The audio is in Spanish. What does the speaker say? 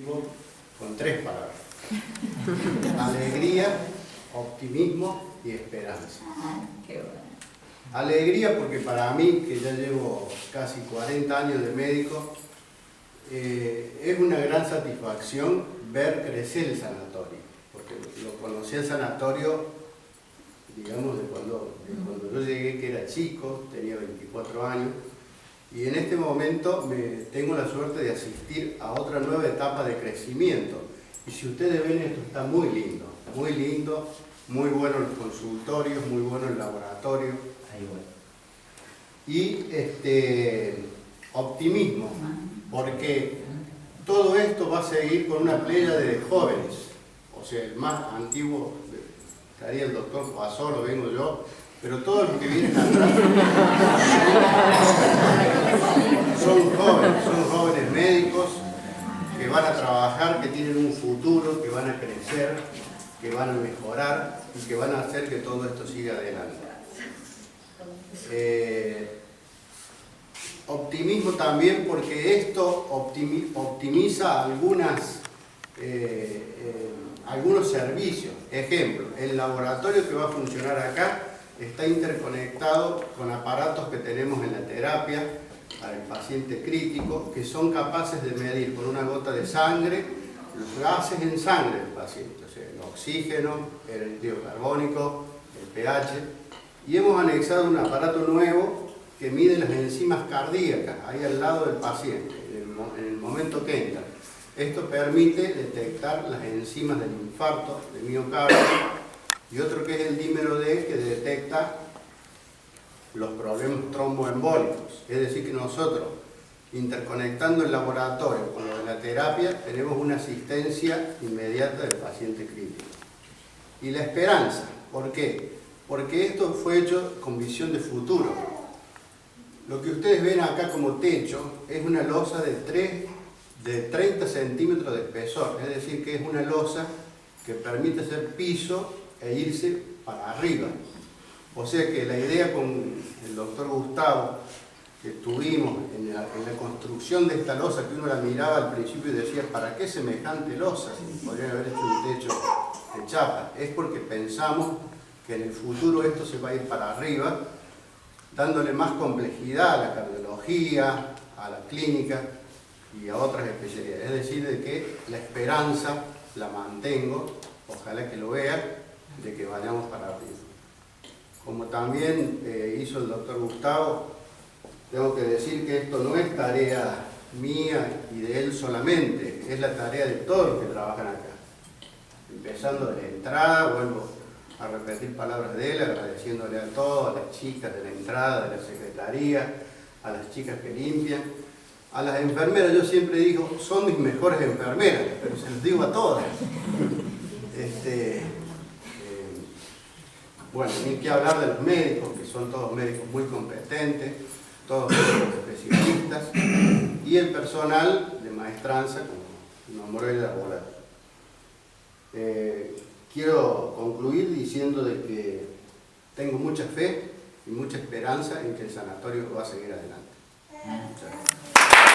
optimismo con 3 palabras. Alegría, optimismo y esperanza. Qué bueno. Alegría porque para mí, que ya llevo casi 40 años de médico, es una gran satisfacción ver crecer el sanatorio, porque lo conocí al sanatorio, digamos, de cuando yo llegué, que era chico, tenía 24 años, y en este momento tengo la suerte de asistir a otra nueva etapa de crecimiento. Y si ustedes ven, esto está muy lindo, muy bueno los consultorios, muy bueno el laboratorio. Y optimismo, porque todo esto va a seguir con una playa de jóvenes. O sea, el más antiguo estaría el doctor Poisson, lo vengo yo, pero todos los que vienen atrás son jóvenes médicos que van a trabajar, que tienen un futuro, que van a crecer, que van a mejorar y que van a hacer que todo esto siga adelante. Optimismo también porque esto optimiza algunos servicios. Ejemplo, el laboratorio que va a funcionar acá está interconectado con aparatos que tenemos en la terapia para el paciente crítico, que son capaces de medir con una gota de sangre los gases en sangre del paciente, o sea, el oxígeno, el anhídrido carbónico, el pH, y hemos anexado un aparato nuevo que mide las enzimas cardíacas, ahí al lado del paciente, en el momento que entra. Esto permite detectar las enzimas del infarto de miocardio, y otro que es el dímero D, que detecta los problemas tromboembólicos. Es decir, que nosotros, interconectando el laboratorio con lo de la terapia, tenemos una asistencia inmediata del paciente crítico. Y la esperanza, ¿por qué? Porque esto fue hecho con visión de futuro. Lo que ustedes ven acá como techo es una losa de 30 centímetros de espesor, es decir, que es una losa que permite ser piso e irse para arriba. O sea que la idea con el doctor Gustavo, que tuvimos en la construcción de esta losa, que uno la miraba al principio y decía, ¿para qué semejante losa? Si podrían haber hecho un techo de chapa. Es porque pensamos que en el futuro esto se va a ir para arriba, dándole más complejidad a la cardiología, a la clínica y a otras especialidades. Es decir, de que la esperanza la mantengo, ojalá que lo vean, de que vayamos para arriba. Como también hizo el doctor Gustavo, tengo que decir que esto no es tarea mía y de él solamente, es la tarea de todos los que trabajan acá. Empezando de la entrada, vuelvo a repetir palabras de él, agradeciéndole a todos, a las chicas de la entrada, de la secretaría, a las chicas que limpian, a las enfermeras. Yo siempre digo, son mis mejores enfermeras, pero se los digo a todas. Bueno, ni que hablar de los médicos, que son todos médicos muy competentes, todos médicos especialistas, y el personal de maestranza, como nombró el laboratorio. Quiero concluir diciendo de que tengo mucha fe y mucha esperanza en que el sanatorio va a seguir adelante. Muchas gracias.